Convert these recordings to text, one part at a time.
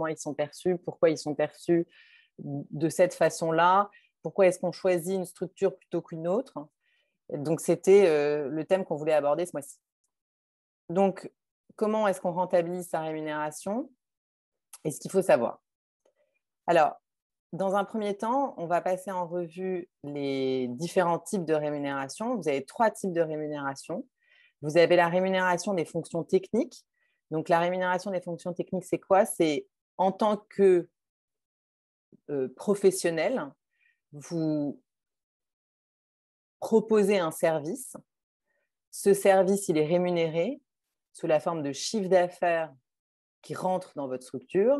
comment ils sont perçus, pourquoi ils sont perçus de cette façon-là, pourquoi est-ce qu'on choisit une structure plutôt qu'une autre. Donc, c'était le thème qu'on voulait aborder ce mois-ci. Donc, comment est-ce qu'on rentabilise sa rémunération et ce qu'il faut savoir? Alors, dans un premier temps, on va passer en revue les différents types de rémunération. Vous avez 3 types de rémunération. Vous avez la rémunération des fonctions techniques. Donc, la rémunération des fonctions techniques, c'est quoi? C'est en tant que professionnel, vous proposez un service. Ce service, il est rémunéré sous la forme de chiffre d'affaires qui rentre dans votre structure.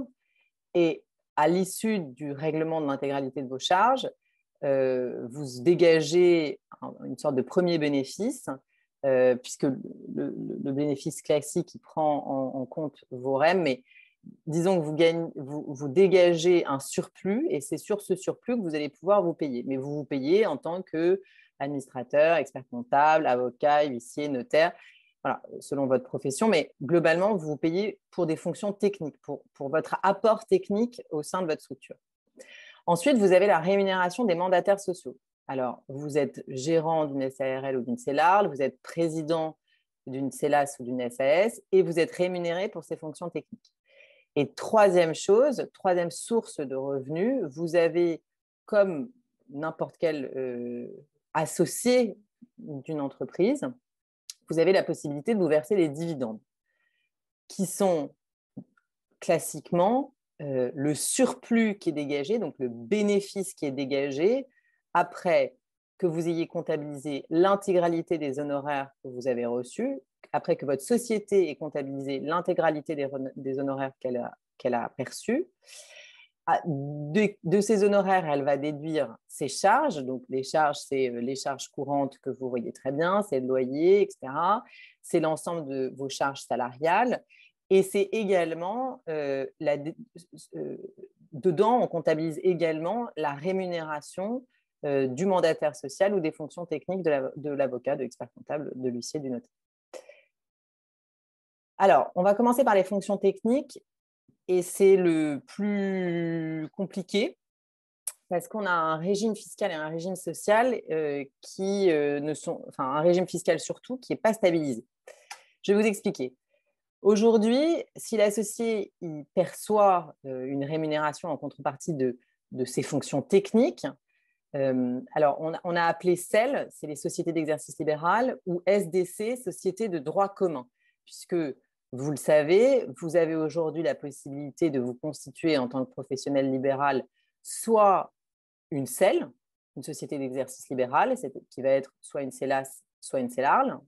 Et à l'issue du règlement de l'intégralité de vos charges, vous dégagez une sorte de premier bénéfice, puisque le bénéfice classique il prend en compte vos REM, mais disons que vous dégagez un surplus et c'est sur ce surplus que vous allez pouvoir vous payer. Mais vous vous payez en tant qu'administrateur, expert comptable, avocat, huissier, notaire, voilà, selon votre profession. Mais globalement, vous vous payez pour des fonctions techniques, pour votre apport technique au sein de votre structure. Ensuite, vous avez la rémunération des mandataires sociaux. Alors, vous êtes gérant d'une SARL ou d'une CELARL, vous êtes président d'une CELAS ou d'une SAS et vous êtes rémunéré pour ces fonctions techniques. Et troisième source de revenus, vous avez, comme n'importe quel associé d'une entreprise, vous avez la possibilité de vous verser les dividendes, qui sont classiquement le surplus qui est dégagé, donc le bénéfice qui est dégagé après que vous ayez comptabilisé l'intégralité des honoraires que vous avez reçus, après que votre société ait comptabilisé l'intégralité des honoraires qu'elle a perçus. De ces honoraires, elle va déduire ses charges. Donc, les charges, c'est les charges courantes que vous voyez très bien, c'est le loyer, etc. C'est l'ensemble de vos charges salariales. Et c'est également, dedans, on comptabilise également la rémunération du mandataire social ou des fonctions techniques de l'avocat, de l'expert comptable, de l'huissier, du notaire. Alors, on va commencer par les fonctions techniques et c'est le plus compliqué parce qu'on a un régime fiscal et un régime social qui ne sont, enfin un régime fiscal surtout qui n'est pas stabilisé. Je vais vous expliquer. Aujourd'hui, si l'associé il perçoit une rémunération en contrepartie de ses fonctions techniques, alors on a appelé CEL, c'est les sociétés d'exercice libéral, ou SDC, sociétés de droit commun, puisque vous le savez, vous avez aujourd'hui la possibilité de vous constituer en tant que professionnel libéral soit une CEL, une société d'exercice libéral, qui va être soit une CELAS, soit une CELARL,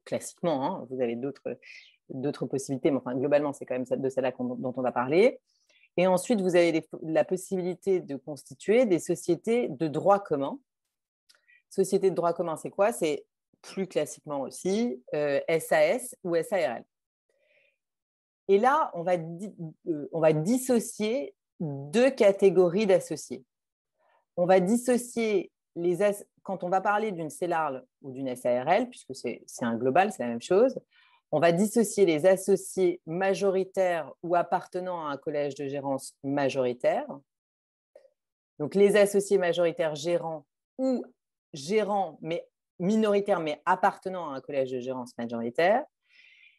classiquement, hein, vous avez d'autres possibilités, mais enfin, globalement, c'est quand même de celle-là dont on va parler. Et ensuite, vous avez la possibilité de constituer des sociétés de droit commun. Société de droit commun, c'est quoi? C'est plus classiquement aussi SAS ou SARL. Et là, on va dissocier 2 catégories d'associés. On va dissocier quand on va parler d'une CELARL ou d'une SARL, puisque c'est un global, c'est la même chose, on va dissocier les associés majoritaires ou appartenant à un collège de gérance majoritaire. Donc, les associés majoritaires gérants ou gérants mais minoritaires mais appartenant à un collège de gérance majoritaire.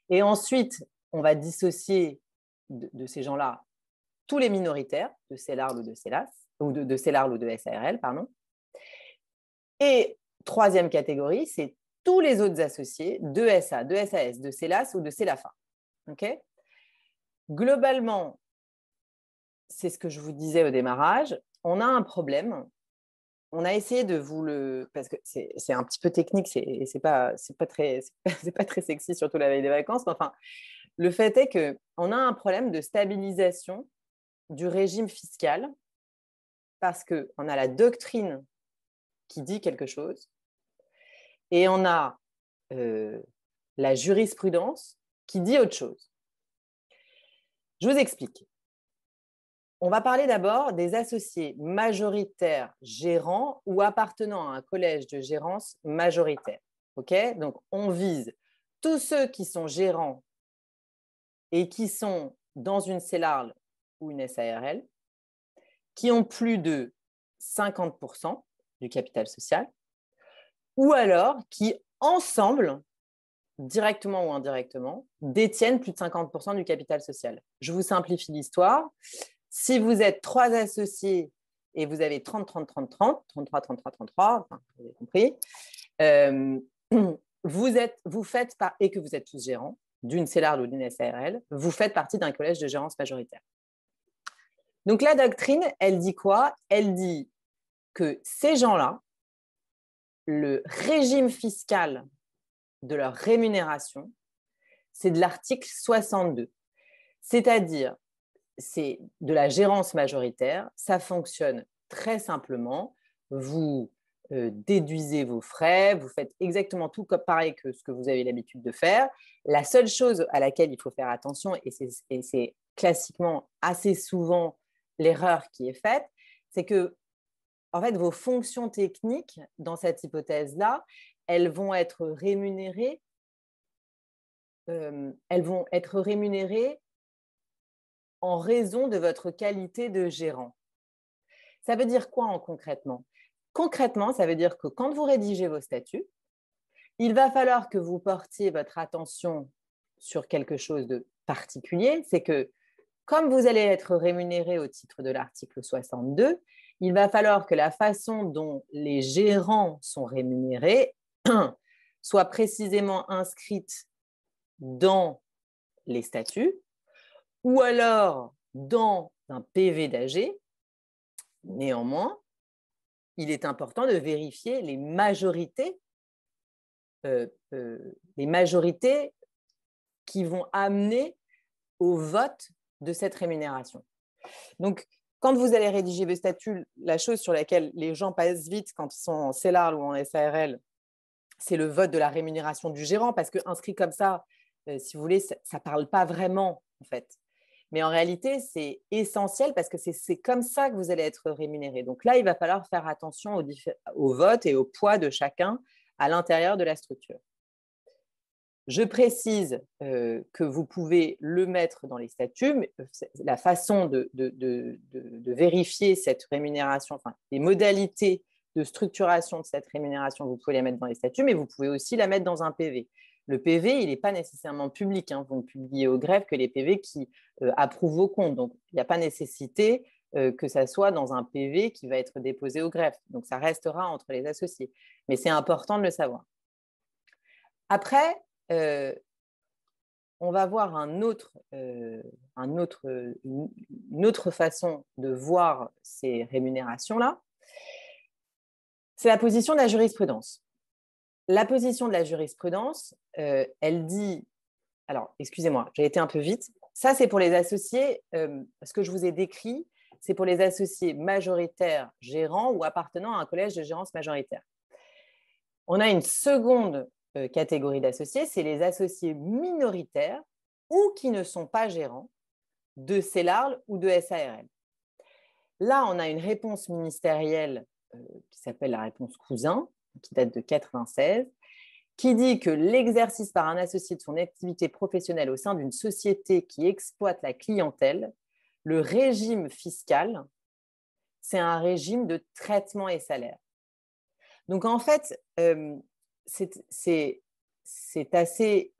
Et ensuite, on va dissocier de ces gens-là tous les minoritaires de CELARL ou de CELAS, ou de CELARL ou de SARL, pardon. Et troisième catégorie, c'est tous les autres associés de SA, de SAS, de CELAS ou de CELAFA. Okay? Globalement, c'est ce que je vous disais au démarrage, on a un problème. On a essayé de vous le... Parce que c'est un petit peu technique, c'est pas très sexy, surtout la veille des vacances. Mais enfin, le fait est qu'on a un problème de stabilisation du régime fiscal parce qu'on a la doctrine qui dit quelque chose et on a la jurisprudence qui dit autre chose. Je vous explique. On va parler d'abord des associés majoritaires gérants ou appartenant à un collège de gérance majoritaire. Okay? Donc, on vise tous ceux qui sont gérants et qui sont dans une CELARL ou une SARL, qui ont plus de 50% du capital social, ou alors qui, ensemble, directement ou indirectement, détiennent plus de 50% du capital social. Je vous simplifie l'histoire. Si vous êtes 3 associés et vous avez 30, 30, 30, 30, 33, 33, 33, enfin, vous avez compris, vous faites et que vous êtes tous gérants d'une CELARL ou d'une SARL, vous faites partie d'un collège de gérance majoritaire. Donc la doctrine, elle dit quoi? Elle dit que ces gens-là, le régime fiscal de leur rémunération, c'est de l'article 62. C'est-à-dire, c'est de la gérance majoritaire. Ça fonctionne très simplement. Vous déduisez vos frais, vous faites exactement tout comme pareil que ce que vous avez l'habitude de faire. La seule chose à laquelle il faut faire attention, et c'est classiquement assez souvent l'erreur qui est faite, c'est que en fait, vos fonctions techniques, dans cette hypothèse-là, elles vont être rémunérées en raison de votre qualité de gérant. Ça veut dire quoi concrètement? Concrètement, ça veut dire que quand vous rédigez vos statuts, il va falloir que vous portiez votre attention sur quelque chose de particulier. C'est que comme vous allez être rémunéré au titre de l'article 62, il va falloir que la façon dont les gérants sont rémunérés soit précisément inscrite dans les statuts ou alors dans un PV d'AG. Néanmoins, il est important de vérifier les majorités qui vont amener au vote de cette rémunération. Donc, quand vous allez rédiger vos statuts, la chose sur laquelle les gens passent vite quand ils sont en CELARL ou en SARL, c'est le vote de la rémunération du gérant, parce qu'inscrit comme ça, si vous voulez, ça ne parle pas vraiment, en fait. Mais en réalité, c'est essentiel parce que c'est comme ça que vous allez être rémunéré. Donc là, il va falloir faire attention au vote et au poids de chacun à l'intérieur de la structure. Je précise que vous pouvez le mettre dans les statuts, mais la façon de vérifier cette rémunération, enfin, les modalités de structuration de cette rémunération, vous pouvez la mettre dans les statuts, mais vous pouvez aussi la mettre dans un PV. Le PV, il n'est pas nécessairement public. Vous ne publiez au greffe que les PV qui approuvent vos comptes. Donc, il n'y a pas nécessité que ça soit dans un PV qui va être déposé au greffe. Donc, ça restera entre les associés. Mais c'est important de le savoir. Après, on va voir une autre façon de voir ces rémunérations-là. C'est la position de la jurisprudence. La position de la jurisprudence, elle dit… Alors, excusez-moi, j'ai été un peu vite. Ça, c'est pour les associés, ce que je vous ai décrit, c'est pour les associés majoritaires gérants ou appartenant à un collège de gérance majoritaire. On a une seconde catégorie d'associés, c'est les associés minoritaires ou qui ne sont pas gérants de CELARL ou de SARL. Là, on a une réponse ministérielle qui s'appelle la réponse Cousin, qui date de 1996, qui dit que l'exercice par un associé de son activité professionnelle au sein d'une société qui exploite la clientèle, le régime fiscal, c'est un régime de traitement et salaire. Donc, en fait, c'est assez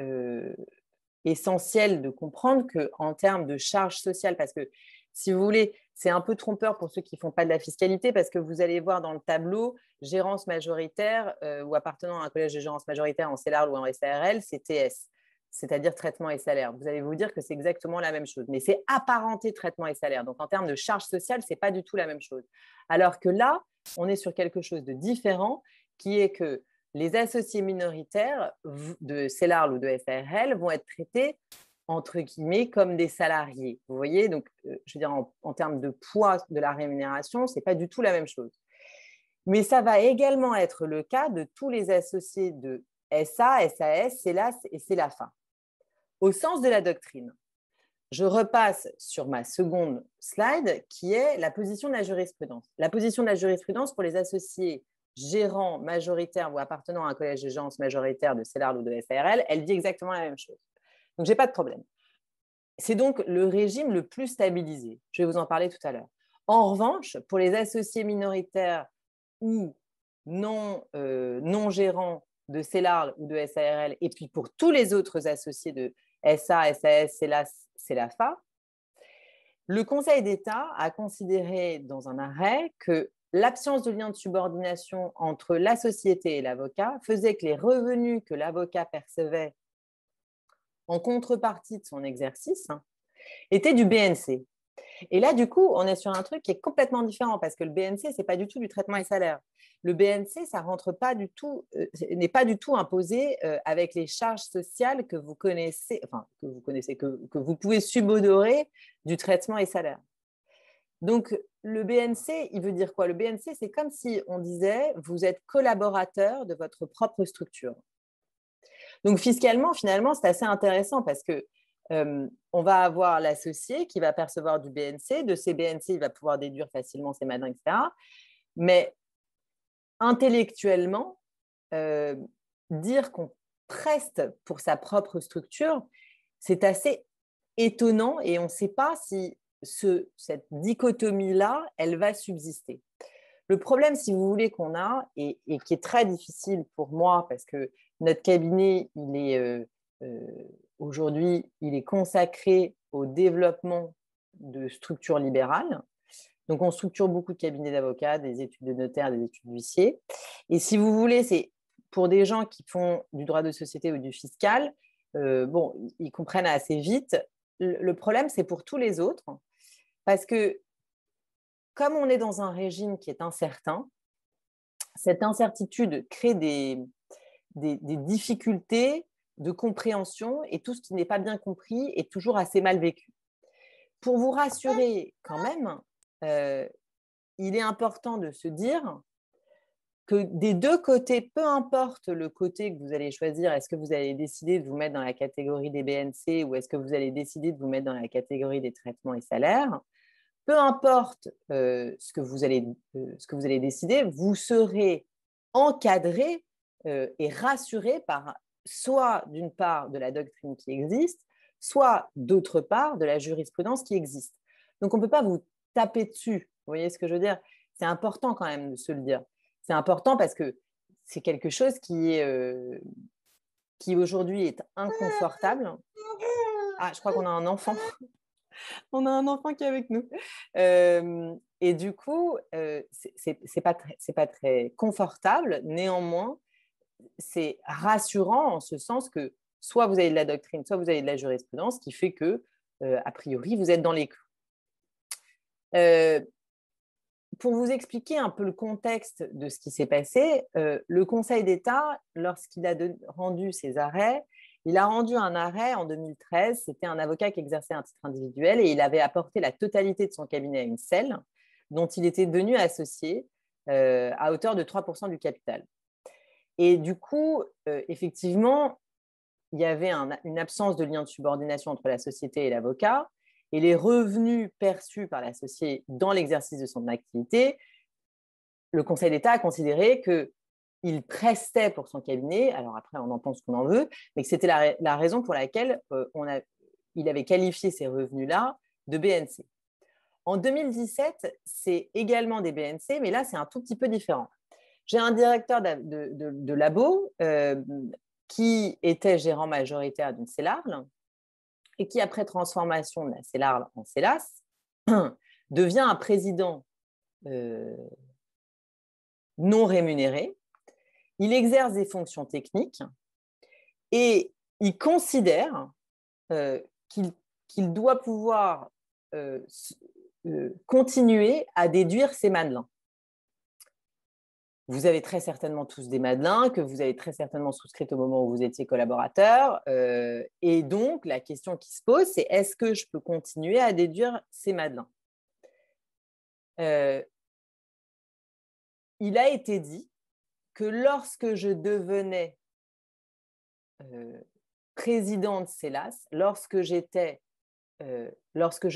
essentiel de comprendre qu'en termes de charges sociales, parce que si vous voulez, c'est un peu trompeur pour ceux qui ne font pas de la fiscalité, parce que vous allez voir dans le tableau, gérance majoritaire ou appartenant à un collège de gérance majoritaire en CELARL ou en SARL, c'est TS, c'est-à-dire traitement et salaire. Vous allez vous dire que c'est exactement la même chose, mais c'est apparenté traitement et salaire. Donc, en termes de charges sociales, ce n'est pas du tout la même chose. Alors que là, on est sur quelque chose de différent, qui est que les associés minoritaires de CELARL ou de SARL vont être traités entre guillemets comme des salariés. Vous voyez, donc je veux dire en termes de poids de la rémunération, ce n'est pas du tout la même chose. Mais ça va également être le cas de tous les associés de SA, SAS, CELAS et CELAFA. Au sens de la doctrine, je repasse sur ma seconde slide qui est la position de la jurisprudence. La position de la jurisprudence pour les associés gérants majoritaires ou appartenant à un collège de gérance majoritaire de CELARL ou de SARL, elle dit exactement la même chose. Donc, je n'ai pas de problème. c'est donc le régime le plus stabilisé. Je vais vous en parler tout à l'heure. En revanche, pour les associés minoritaires ou non gérants de CELARL ou de SARL, et puis pour tous les autres associés de SA, SAS, CELAS, CELAFA, le Conseil d'État a considéré dans un arrêt que l'absence de lien de subordination entre la société et l'avocat faisait que les revenus que l'avocat percevait en contrepartie de son exercice étaient du BNC. Et là, du coup, on est sur un truc qui est complètement différent parce que le BNC, ce n'est pas du tout du traitement et salaire. Le BNC, ça rentre pas du tout, n'est pas du tout imposé avec les charges sociales que vous connaissez, que vous pouvez subodorer du traitement et salaire. Donc, le BNC, il veut dire quoi? Le BNC, c'est comme si on disait, vous êtes collaborateur de votre propre structure. Donc, fiscalement, finalement, c'est assez intéressant parce que on va avoir l'associé qui va percevoir du BNC. De ces BNC, il va pouvoir déduire facilement ses madins, etc. Mais intellectuellement, dire qu'on preste pour sa propre structure, c'est assez étonnant et on ne sait pas si cette dichotomie-là, elle va subsister. Le problème, si vous voulez, qu'on a, et qui est très difficile pour moi, parce que notre cabinet, aujourd'hui, il est consacré au développement de structures libérales. Donc, on structure beaucoup de cabinets d'avocats, des études de notaires, des études d'huissiers. Et si vous voulez, c'est pour des gens qui font du droit de société ou du fiscal, ils comprennent assez vite. Le problème, c'est pour tous les autres, parce que comme on est dans un régime qui est incertain, cette incertitude crée des difficultés de compréhension et tout ce qui n'est pas bien compris est toujours assez mal vécu. Pour vous rassurer quand même, il est important de se dire que des deux côtés, peu importe le côté que vous allez choisir, est-ce que vous allez décider de vous mettre dans la catégorie des BNC ou est-ce que vous allez décider de vous mettre dans la catégorie des traitements et salaires, peu importe ce que vous allez décider, vous serez encadré et rassuré par soit d'une part de la doctrine qui existe, soit d'autre part de la jurisprudence qui existe. Donc, on ne peut pas vous taper dessus. Vous voyez ce que je veux dire? C'est important quand même de se le dire. C'est important parce que c'est quelque chose qui aujourd'hui est inconfortable. Ah, je crois qu'on a un enfant. On a un enfant qui est avec nous. Et du coup, c'est pas très confortable. Néanmoins, c'est rassurant en ce sens que soit vous avez de la doctrine, soit vous avez de la jurisprudence qui fait que, a priori, vous êtes dans les clous. Pour vous expliquer un peu le contexte de ce qui s'est passé, le Conseil d'État, lorsqu'il a rendu ses arrêts, il a rendu un arrêt en 2013. C'était un avocat qui exerçait un titre individuel et il avait apporté la totalité de son cabinet à une SEL dont il était devenu associé à hauteur de 3% du capital. Et du coup, effectivement, il y avait une absence de lien de subordination entre la société et l'avocat. Et les revenus perçus par l'associé dans l'exercice de son activité, le Conseil d'État a considéré qu'il prestait pour son cabinet, alors après on en pense qu'on en veut, mais que c'était la raison pour laquelle il avait qualifié ces revenus-là de BNC. En 2017, c'est également des BNC, mais là c'est un tout petit peu différent. J'ai un directeur de labo qui était gérant majoritaire d'une CELARL, et qui, après transformation de la CELARL en CELAS, devient un président non rémunéré. Il exerce des fonctions techniques et il considère qu'il doit pouvoir continuer à déduire ses madelins. Vous avez très certainement tous des madelins que vous avez très certainement souscrits au moment où vous étiez collaborateur. Et donc, la question qui se pose, c'est est-ce que je peux continuer à déduire ces madelins? Il a été dit que lorsque je devenais président de CELAS, lorsque je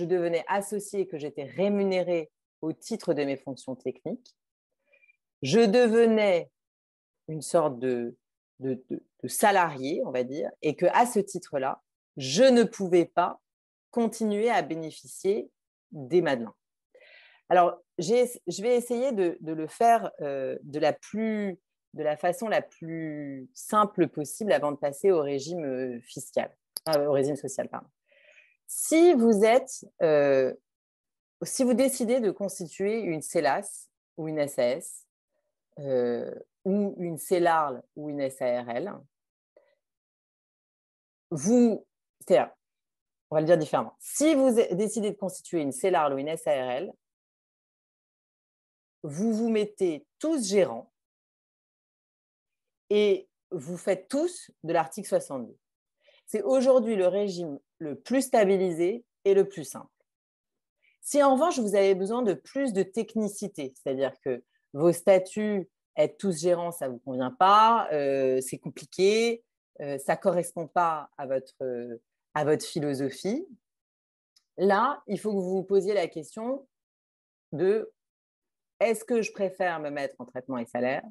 devenais associé et que j'étais rémunéré au titre de mes fonctions techniques, je devenais une sorte de salarié, on va dire, et qu'à ce titre-là, je ne pouvais pas continuer à bénéficier des Madelins. Alors, je vais essayer de le faire de la façon la plus simple possible avant de passer au régime fiscal, au régime social, pardon. Si vous décidez de constituer une CELAS ou une SAS, ou une CELARL ou une SARL, c'est-à-dire, on va le dire différemment. Si vous décidez de constituer une CELARL ou une SARL, vous vous mettez tous gérants et vous faites tous de l'article 62. C'est aujourd'hui le régime le plus stabilisé et le plus simple. Si en revanche, vous avez besoin de plus de technicité, c'est-à-dire que vos statuts, être tous gérants, ça ne vous convient pas, c'est compliqué, ça ne correspond pas à votre philosophie, là, il faut que vous vous posiez la question de est-ce que je préfère me mettre en traitement et salaire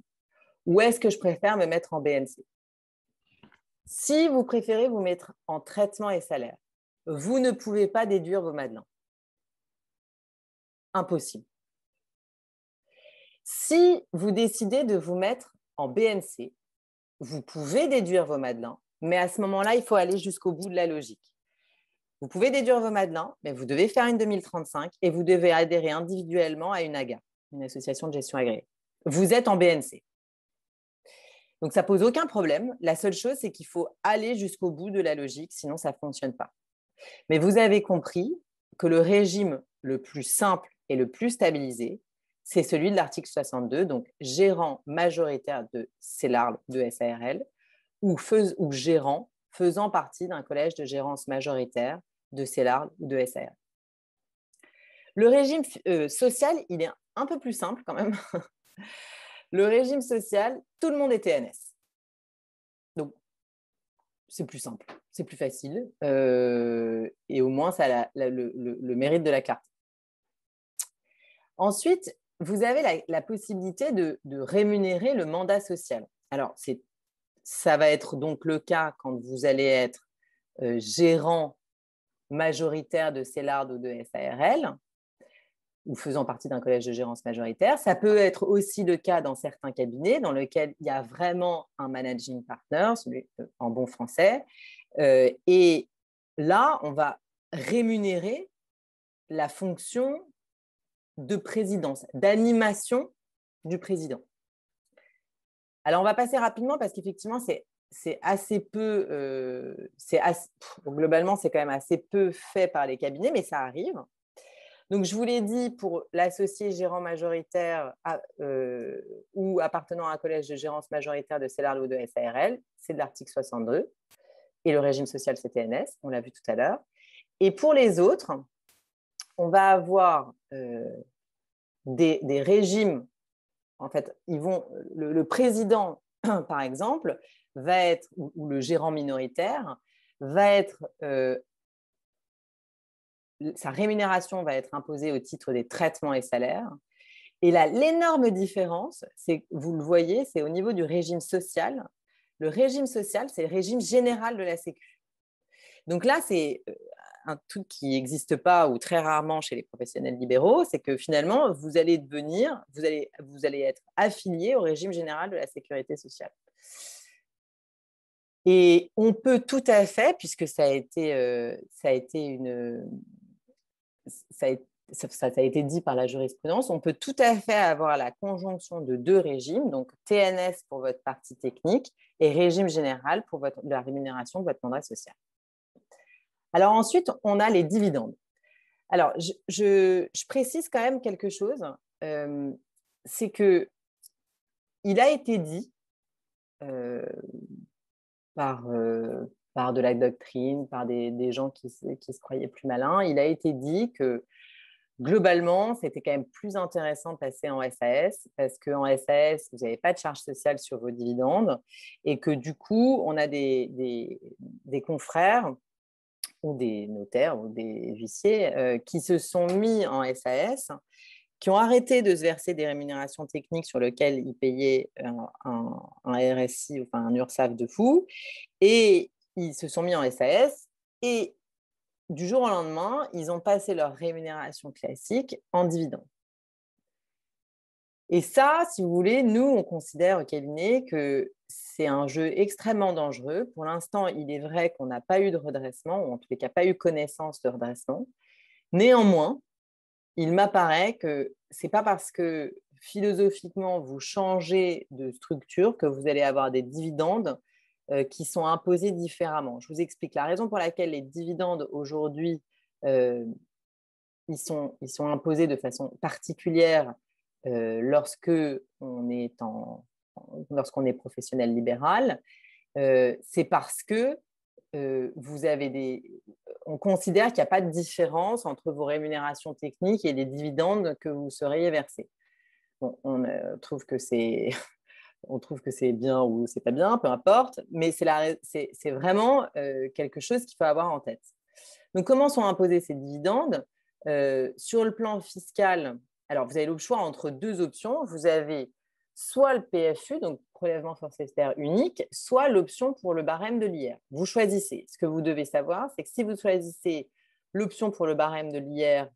ou est-ce que je préfère me mettre en BNC? Si vous préférez vous mettre en traitement et salaire, vous ne pouvez pas déduire vos Madelins. Impossible. Si vous décidez de vous mettre en BNC, vous pouvez déduire vos Madelins, mais à ce moment-là, il faut aller jusqu'au bout de la logique. Vous pouvez déduire vos Madelins, mais vous devez faire une 2035 et vous devez adhérer individuellement à une AGA, une association de gestion agréée. Vous êtes en BNC. Donc, ça ne pose aucun problème. La seule chose, c'est qu'il faut aller jusqu'au bout de la logique, sinon ça ne fonctionne pas. Mais vous avez compris que le régime le plus simple et le plus stabilisé, c'est celui de l'article 62, donc gérant majoritaire de CELARL, de SARL, ou gérant faisant partie d'un collège de gérance majoritaire de CELARL ou de SARL. Le régime social, il est un peu plus simple quand même. Le régime social, tout le monde est TNS. Donc, c'est plus simple, c'est plus facile. Et au moins, ça a le mérite de la clarté. Ensuite, vous avez la possibilité de rémunérer le mandat social. Alors, ça va être donc le cas quand vous allez être gérant majoritaire de CELARD ou de SARL, ou faisant partie d'un collège de gérance majoritaire. Ça peut être aussi le cas dans certains cabinets dans lesquels il y a vraiment un managing partner, en bon français. Et là, on va rémunérer la fonction de présidence, d'animation du président. Alors, on va passer rapidement parce qu'effectivement, c'est assez peu, globalement, c'est quand même assez peu fait par les cabinets, mais ça arrive. Donc, je vous l'ai dit, pour l'associé gérant majoritaire ou appartenant à un collège de gérance majoritaire de CELARL ou de SARL, c'est de l'article 62. Et le régime social, c'est TNS, on l'a vu tout à l'heure. Et pour les autres, on va avoir des régimes. En fait, le président, par exemple, va être, ou le gérant minoritaire, va être sa rémunération va être imposée au titre des traitements et salaires. Et là, l'énorme différence, vous le voyez, c'est au niveau du régime social. Le régime social, c'est le régime général de la Sécu. Donc là, c'est un truc qui n'existe pas ou très rarement chez les professionnels libéraux, c'est que finalement, vous allez être affilié au régime général de la sécurité sociale. Et on peut tout à fait, puisque ça a été dit par la jurisprudence, on peut tout à fait avoir la conjonction de deux régimes, donc TNS pour votre partie technique et régime général pour la rémunération de votre mandat social. Alors ensuite, on a les dividendes. Alors, je précise quand même quelque chose, c'est qu'il a été dit par de la doctrine, par des gens qui se croyaient plus malins, il a été dit que globalement, c'était quand même plus intéressant de passer en SAS parce qu'en SAS, vous n'avez pas de charge sociale sur vos dividendes et que du coup, on a des confrères ou des notaires ou des huissiers qui se sont mis en SAS, qui ont arrêté de se verser des rémunérations techniques sur lesquelles ils payaient un RSI, enfin un URSSAF de fou, et ils se sont mis en SAS et du jour au lendemain, ils ont passé leur rémunération classique en dividende. Et ça, si vous voulez, nous, on considère au cabinet que c'est un jeu extrêmement dangereux. Pour l'instant, il est vrai qu'on n'a pas eu de redressement, ou en tous les cas, pas eu connaissance de redressement. Néanmoins, il m'apparaît que ce n'est pas parce que philosophiquement, vous changez de structure que vous allez avoir des dividendes qui sont imposés différemment. Je vous explique la raison pour laquelle les dividendes aujourd'hui, ils sont imposés de façon particulière lorsqu'on est professionnel libéral. C'est parce que on considère qu'il n'y a pas de différence entre vos rémunérations techniques et les dividendes que vous seriez versés. Bon, on trouve que c'est bien ou c'est pas bien, peu importe, mais c'est vraiment quelque chose qu'il faut avoir en tête. Donc, comment sont imposés ces dividendes? Sur le plan fiscal, alors vous avez le choix entre deux options. Vous avez soit le PFU, donc prélèvement forfaitaire unique, soit l'option pour le barème de l'IR. Vous choisissez. Ce que vous devez savoir, c'est que si vous choisissez l'option pour le barème de l'IR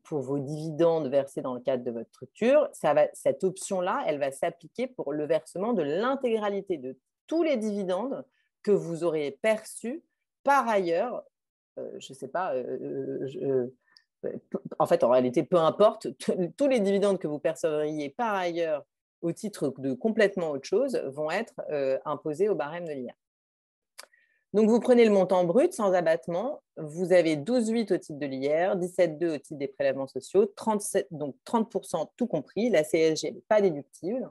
pour vos dividendes versés dans le cadre de votre structure, cette option-là, elle va s'appliquer pour le versement de l'intégralité de tous les dividendes que vous aurez perçus par ailleurs. Je ne sais pas, en fait, en réalité, peu importe, tous les dividendes que vous percevriez par ailleurs au titre de complètement autre chose vont être imposés au barème de l'IR. Donc, vous prenez le montant brut sans abattement. Vous avez 12,8 au titre de l'IR, 17,2 au titre des prélèvements sociaux, 37, donc 30% tout compris. La CSG n'est pas déductible.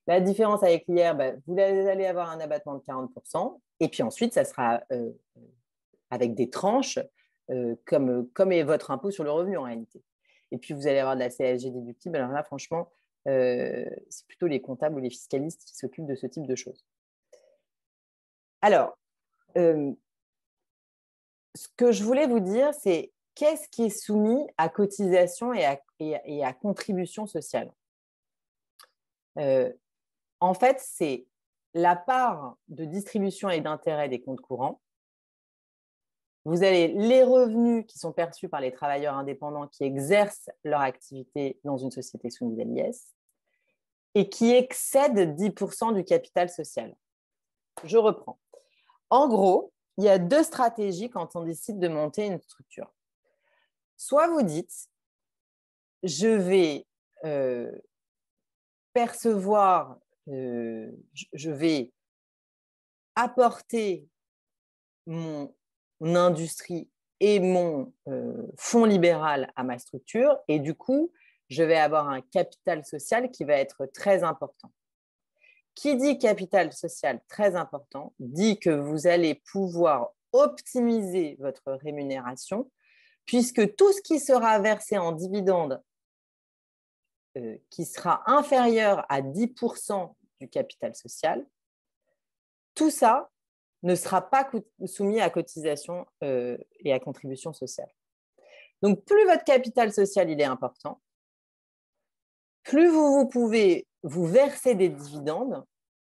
La différence avec l'IR, vous allez avoir un abattement de 40%. Et puis ensuite, ça sera avec des tranches comme est votre impôt sur le revenu en réalité. Et puis, vous allez avoir de la CSG déductible. Alors là, franchement, c'est plutôt les comptables ou les fiscalistes qui s'occupent de ce type de choses. Alors, ce que je voulais vous dire, c'est qu'est-ce qui est soumis à cotisation et à contribution sociale? En fait, c'est la part de distribution et d'intérêt des comptes courants. Vous avez les revenus qui sont perçus par les travailleurs indépendants qui exercent leur activité dans une société soumise à l'IS et qui excèdent 10% du capital social. Je reprends. En gros, il y a deux stratégies quand on décide de monter une structure. Soit vous dites, je vais percevoir, je vais apporter mon industrie et mon fonds libéral à ma structure et du coup, je vais avoir un capital social qui va être très important. Qui dit capital social très important dit que vous allez pouvoir optimiser votre rémunération puisque tout ce qui sera versé en dividende qui sera inférieur à 10% du capital social, tout ça ne sera pas soumis à cotisation et à contribution sociale. Donc, plus votre capital social il est important, plus vous pouvez vous verser des dividendes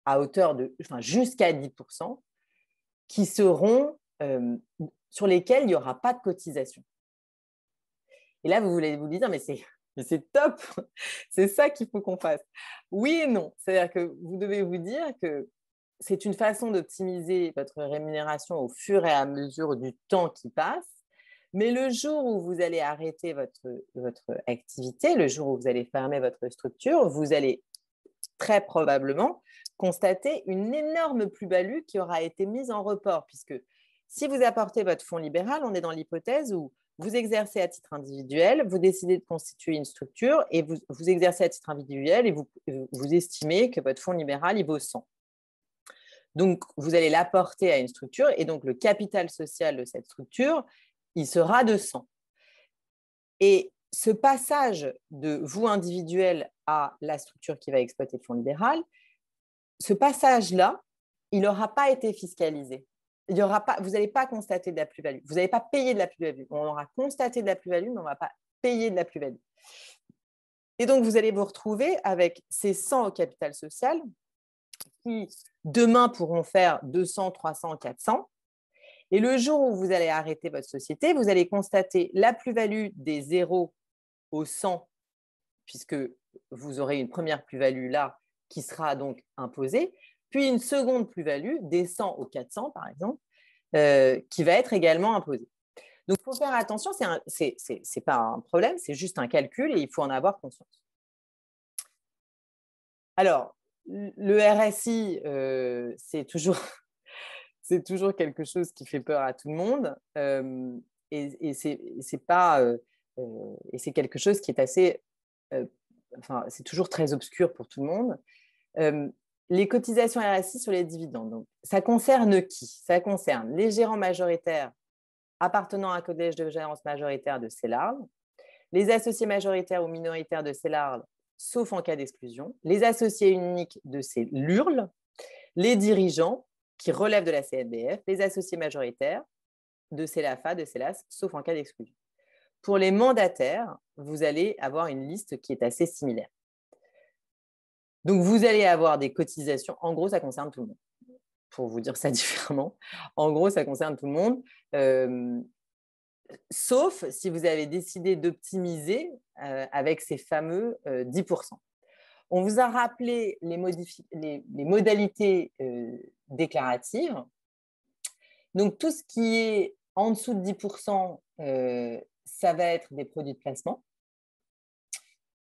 à hauteur de jusqu'à 10% qui seront sur lesquels il n'y aura pas de cotisation. Et là, vous voulez vous dire, mais c'est top, c'est ça qu'il faut qu'on fasse. Oui et non, c'est-à-dire que vous devez vous dire que c'est une façon d'optimiser votre rémunération au fur et à mesure du temps qui passe. Mais le jour où vous allez arrêter votre activité, le jour où vous allez fermer votre structure, vous allez très probablement constater une énorme plus-value qui aura été mise en report. Puisque si vous apportez votre fonds libéral, on est dans l'hypothèse où vous exercez à titre individuel, vous décidez de constituer une structure et vous exercez à titre individuel et vous estimez que votre fonds libéral, il vaut 100. Donc, vous allez l'apporter à une structure et donc le capital social de cette structure, il sera de 100. Et ce passage de vous individuel à la structure qui va exploiter le fonds libéral, ce passage-là, il n'aura pas été fiscalisé. Vous n'allez pas constater de la plus-value. Vous n'allez pas payer de la plus-value. On aura constaté de la plus-value, mais on ne va pas payer de la plus-value. Et donc, vous allez vous retrouver avec ces 100 au capital social qui, demain, pourront faire 200, 300, 400. Et le jour où vous allez arrêter votre société, vous allez constater la plus-value des 0 au 100, puisque vous aurez une première plus-value là qui sera donc imposée, puis une seconde plus-value des 100 au 400, par exemple, qui va être également imposée. Donc, il faut faire attention, ce n'est pas un problème, c'est juste un calcul et il faut en avoir conscience. Alors, le RSI, c'est toujours quelque chose qui fait peur à tout le monde et c'est quelque chose qui est assez... c'est toujours très obscur pour tout le monde. Les cotisations RSI sur les dividendes, donc, ça concerne qui? Ça concerne les gérants majoritaires appartenant à un collège de gérance majoritaire de CELARL, les associés majoritaires ou minoritaires de CELARL, sauf en cas d'exclusion, les associés uniques de CELURL, les dirigeants qui relèvent de la CNBF, les associés majoritaires de CELAFA, de CELAS, sauf en cas d'exclusion. Pour les mandataires, vous allez avoir une liste qui est assez similaire. Donc, vous allez avoir des cotisations. En gros, ça concerne tout le monde. Pour vous dire ça différemment, en gros, ça concerne tout le monde, sauf si vous avez décidé d'optimiser avec ces fameux 10%. On vous a rappelé les modalités déclaratives. Donc, tout ce qui est en dessous de 10%, ça va être des produits de placement.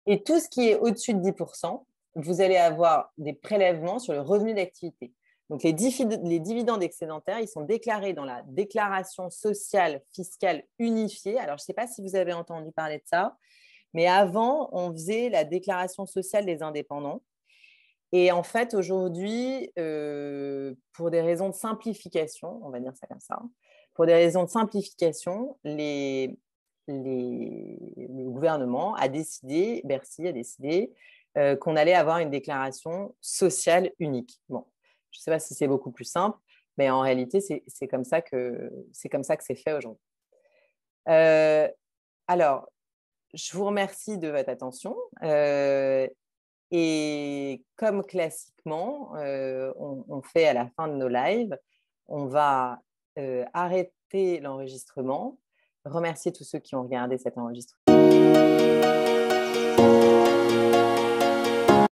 Et tout ce qui est au-dessus de 10%, vous allez avoir des prélèvements sur le revenu d'activité. Donc, les dividendes excédentaires, ils sont déclarés dans la déclaration sociale fiscale unifiée. Alors, je ne sais pas si vous avez entendu parler de ça, mais avant, on faisait la déclaration sociale des indépendants. Et en fait, aujourd'hui, pour des raisons de simplification, on va dire ça comme ça, pour des raisons de simplification, le gouvernement a décidé, Bercy a décidé, qu'on allait avoir une déclaration sociale unique. Bon, je ne sais pas si c'est beaucoup plus simple, mais en réalité, c'est comme ça que c'est fait aujourd'hui. Alors, je vous remercie de votre attention. Et comme classiquement, on fait à la fin de nos lives, on va arrêter l'enregistrement, remercier tous ceux qui ont regardé cet enregistrement.